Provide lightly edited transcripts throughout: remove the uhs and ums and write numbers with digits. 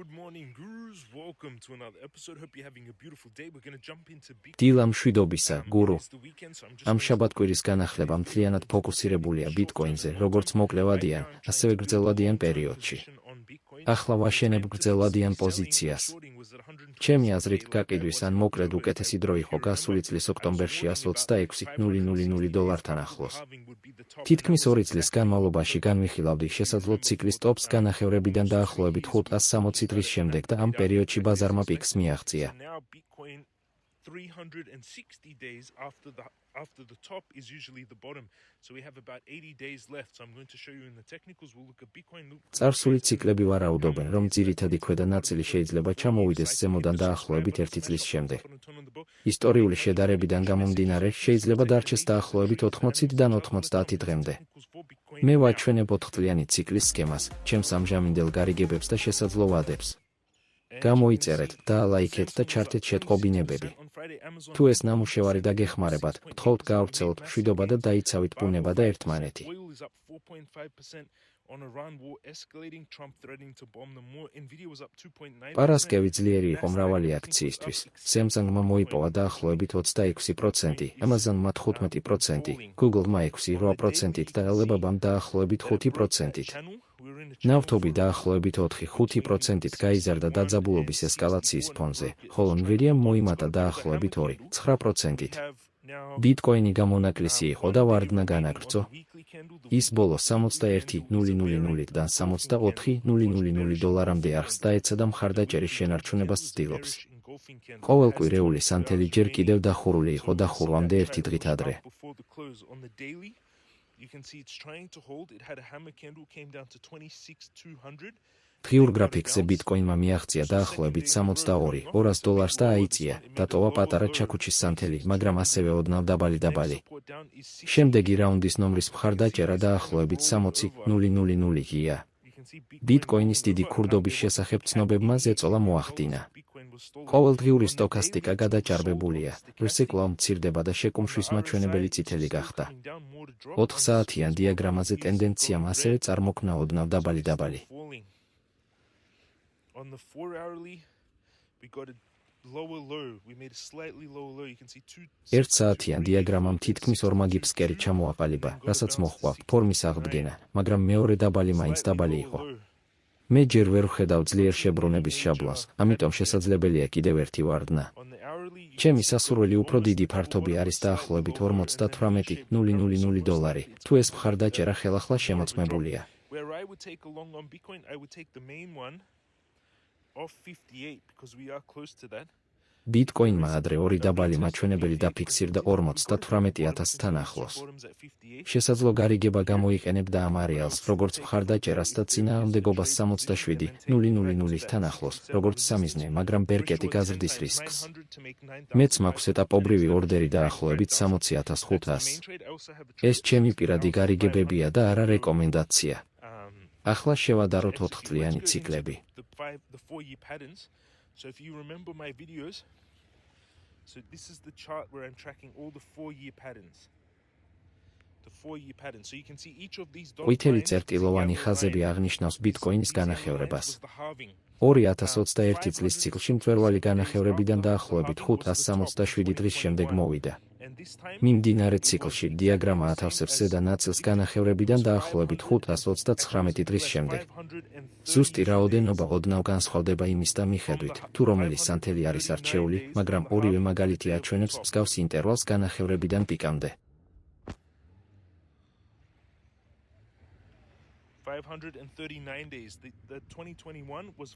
Good morning, gurus. Welcome to another episode. Hope you're having a beautiful day. We're going to jump into დილა მშვიდობისა, გურუ. ამ შაბათ-კვირის განახლება მთლიანად ფოკუსირებულია ბიტკოინზე, როგორც მოკლევადიან, ასევე გრძელვადიან პერიოდში. ახლა ვაშენებ გრძელვადიან პოზიციას. ჩემი აზრით, გაყიდვის ან მოკლედ უკეთესი დრო იყო გასული წლის ოქტომბერში $126,000 ახლოს. თითქმის 2 წლის განმავლობაში განვიხილავდი შესაძლო ციკლის ტოპს განახევრებიდან დაახლოებით 560 დღის შემდეგ და ამ პერიოდში ბაზარმა პიკს მიაღწია. 360 days after the top is usually the bottom. So we have about 80 days left. So I'm going to show you in the technicals. We'll look at Bitcoin. წარსული ციკლები ვარაუდობენ, რომ ძირითადი ქვედა ნაწილი შეიძლება ჩამოვიდეს ზემოდან დაახლოებით 1 წლის შემდეგ. ისტორიული შედარებიდან გამომდინარე, შეიძლება დარჩეს დაახლოებით 80-დან 90 დღემდე. მე ვაჩვენებ 4 წლიანი ციკლის სქემას, ჩემს ამჟამინდელ გარიგებებს და შესაძლო ვადებს. გამოიწერეთ და ლაიქეთ და ჩართეთ შეტყობინებები. თუ ეს ნამუშევარი დაგეხმარებათ, გთხოვთ გაავრცელოთ მშვიდობა და დაიცავით ბუნება და ერთმანეთი. პარასკევი ძლიერი იყო მრავალი აქციისთვის. Samsung-მა მოიპოვა დაახლოებით 26%, Amazon-მა 15%, Google-მა 6% და Alibaba-მ დაახლოებით 5%. ნავთობი დაახლოებით 4-5%-ით გაიზარდა დაძაბულობის ესკალაციის ფონზე, ხოლო Nvidia მოიმატა დაახლოებით 2-9%-ით. ბიტკოინი გამონაკლისი იყო და ვარდნა განაგრძო. ის ბოლო 61,000-დან 64,000 არხს დაეცა და მხარდაჭერის შენარჩუნებას ცდილობს. ყოველკვირეული სანთელი ჯერ კიდევ დახურული იყო დახურვამდე 1 დღით ადრე. You can see it's trying to hold. It had a hammer candle, came down to 26,200. დღიურ გრაფიკზე ბიტკოინმა მიაღწია დაახლოებით $62,200 და აიწია, დატოვა პატარა ჩაქუჩის სანთელი, მაგრამ ასევე ოდნავ დაბალი. შემდეგი რაუნდის ნომრის მხარდაჭერა დაახლოებით 60,000-ია. ბიტკოინის დიდი ქურდობის შესახებ ცნობებმა ზეწოლა მოახდინა. ყოველდღიური სტოქასტიკა გადაჭარბებულია, რსი კვლავ მცირდება და შეკუმშვის მაჩვენებელი წითელი გახდა. 4 საათიან დიაგრამაზე ტენდენციამ ასევე წარმოქმნა ოდნავ დაბალი. On the 4-hourly, we got a lower low. We made a slightly lower low. You can see 1 საათიან დიაგრამამ თითქმის ორმაგი ფსკერი ჩამოაყალიბა, რასაც მოჰყვა ფორმის აღდგენა, მაგრამ მეორე დაბალი მაინც დაბალი იყო. მე ჯერ ვერ ვხედავ ძლიერ შებრუნების შაბლონს, ამიტომ შესაძლებელია კიდევ ერთი ვარდნა. ჩემი სასურველი უფრო დიდი ფართობი არის დაახლოებით $48,000. თუ ეს მხარდაჭერა ხელახლა შემოწმებულია. Where I would take along on Bitcoin, I would take the main one of 58 because we are close to that. ბიტკოინმა ადრე ორი დაბალი მაჩვენებელი დაფიქსირდა 58,000-თან ახლოს. შესაძლო გარიგება გამოიყენებდა ამ არეალს, როგორც მხარდაჭერას და წინააღმდეგობას 67,000-თან ახლოს, როგორც სამიზნე, მაგრამ ბერკეტი გაზრდის რისკს. მეც მაქვს ეტაპობრივი ორდერი დაახლოებით 60,500. ეს ჩემი პირადი გარიგებებია და არა რეკომენდაცია. ახლა შევადაროთ 4 წლიანი ციკლები. So if you remember my videos, so this is the chart where I'm tracking all the 4-year patterns. The 4-year patterns. So you can see each of these dots. ყვითელი წერტილოვანი ხაზები აღნიშნავს ბიტკოინის განახევრებას. 2021 წლის ციკლში მწვერვალი განახევრებიდან დაახლოებით 567 დღის შემდეგ მოვიდა. მიმდინარე ციკლში დიაგრამა ათავსებს ზედა ნაწილს განახევრებიდან დაახლოებით 529 დღის შემდეგ. ზუსტი რაოდენობა ოდნავ განსხვავდება იმის და მიხედვით, თუ რომელი სანთელი არის არჩეული, მაგრამ ორივე მაგალითი აჩვენებს მსგავს ინტერვალს განახევრებიდან პიკამდე. 539 days. The 2021 was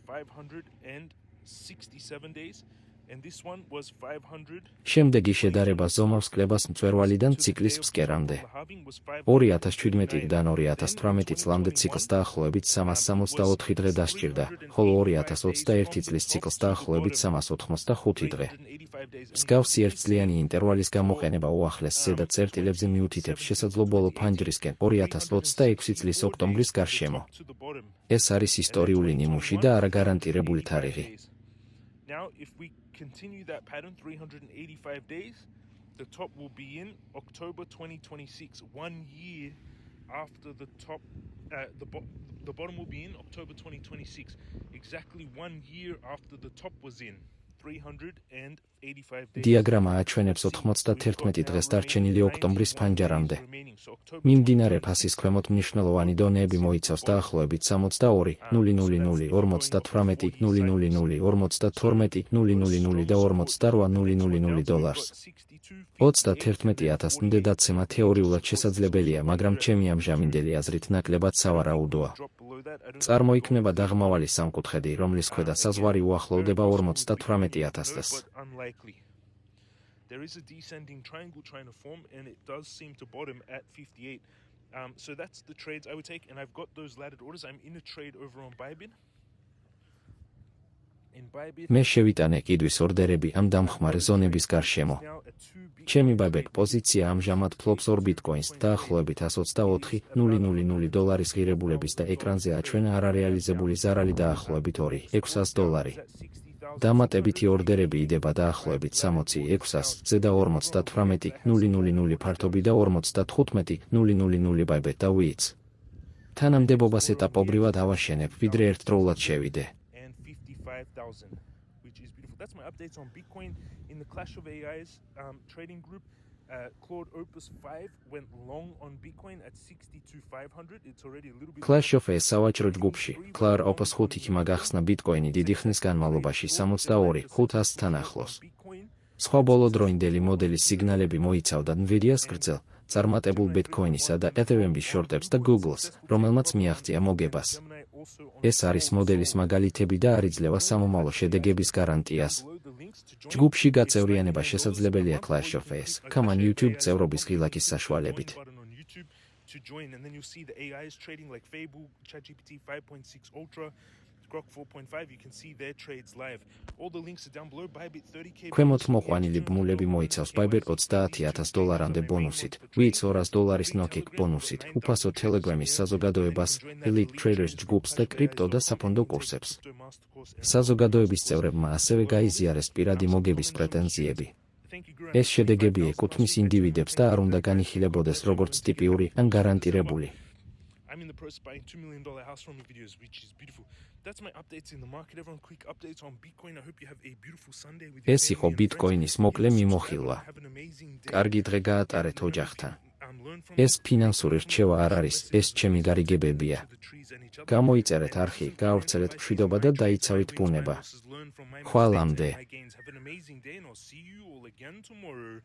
567 days. And this one was 500. შემდეგი შედარება ზომავს კლებას მწვერვალიდან ციკლის ფსკერამდე. 2017-დან 2018 წლამდე ციკლს დაახლოებით 364 დღე დასჭირდა, ხოლო 2021 წლის ციკლს დაახლოებით 385 დღე. მსგავსი ერთწლიანი ინტერვალის გამოყენება უახლეს ზედა წერტილებზე მიუთითებს შესაძლო ბოლო ფანჯრისკენ 2026 წლის ოქტომბრის გარშემო. ეს არის ისტორიული ნიმუში და არა გარანტირებული თარიღი. Now, if we continue that pattern, 385 days, the top will be in October 2026, 1 year after the top the bottom will be in October 2026, exactly 1 year after the top was in. 385 days. დიაგრამა აჩვენებს 91 დღეს დარჩენილი ოქტომბრის ფანჯარამდე. მიმდინარე ფასის ქვემოთ მნიშვნელოვანი დონეები მოიცავს დაახლოებით 62, 000, 58, 000, 52, 000 და 48,000 დოლარს. 31,000-მდე დაცემა თეორიულად შესაძლებელია, მაგრამ ჩემი ამჟამინდელი აზრით ნაკლებად სავარაუდოა. წარმოიქმნება დაღმავალი სამკუთხედი, რომლის ქვედა საზღვარი უახლოვდება 48,000-ს. There is a descending triangle trying to form, and it does seem to bottom at 58. So that's the trades I would take, and I've got those laddered orders. I'm in a trade over on Bybit. მე შევიტანე კიდვის ორდერები ამ დამხმარე ზონების გარშემო. ჩემი Bybit პოზიცია ამჟამად ფლობს 2 ბიტკოინს დაახლოებით 124,000 დოლარის ღირებულების და ეკრანზე აჩვენა არარეალიზებული ზარალი დაახლოებით 2,600 დოლარი. დამატებითი ორდერები იდება დაახლოებით 60,600, ზედა 58,000 ფართობი და 55,000 Bybit და WITS. თანამდებობას ეტაპობრივად ავაშენებ, ვიდრე ერთდროულად შევიდე. 5,000, which is beautiful. That's my updates on Bitcoin in the Clash of AI's trading group. Claude Opus 5 went long on Bitcoin at 62,500. It's already a little bit. Clash of AI's სავაჭრო ჯგუფში Claude Opus 5 გახსნა ბიტკოინი დიდი ხნის განმავლობაში 62,500-თან ახლოს. სხვა ბოლოდროინდელი მოდელის სიგნალები მოიცავდა Nvidia-ს გრძელ, წარმატებულ ბიტკოინისა და Ethereum-ის შორტებს და Google-ს, რომელმაც მიაღწია მოგებას. ეს არის მოდელის მაგალითები და არ იძლევა სამომავლო შედეგების გარანტიას. ჯგუფში გაწევრიანება შესაძლებელია Clash of AI's, Common YouTube წევრობის ღილაკის საშუალებით. To join, and then you'll see the AIs trading like Fable, ChatGPT 5.6 Ultra, Grok 4.5. You can see their trades live. All the links are down below. Bybit 30k. ქვემოთ მოყვანილი ბმულები მოიცავს Bybit 30,000 დოლარამდე ბონუსით, WITS 200 დოლარის ნოკიკ ბონუსით, უფასო Telegram-ის საზოგადოებას, Elite Traders ჯგუფს და კრიპტო და საფონდო კურსებს. საზოგადოების წევრებმა ასევე გაიზიარეს პირადი მოგების პრეტენზიები. ეს შედეგები ეკუთვნის ინდივიდებს და არ უნდა განიხილებოდეს როგორც ტიპიური ან გარანტირებული. I'm in the process of buying $2 million house from me videos, which is beautiful. That's my updates in the market. Everyone, quick updates on Bitcoin. I hope you have a beautiful Sunday with your ეს იყო ბიტკოინის მოკლე მიმოხილვა. კარგი დღე გაატარეთ ოჯახთან. ეს ფინანსური რჩევა არ არის, ეს ჩემი გარიგებებია. გამოიწერეთ არხი, გაავრცელეთ მშვიდობა და დაიცავით ბუნება. ხვალამდე. Have an amazing day, and I'll see you all again tomorrow.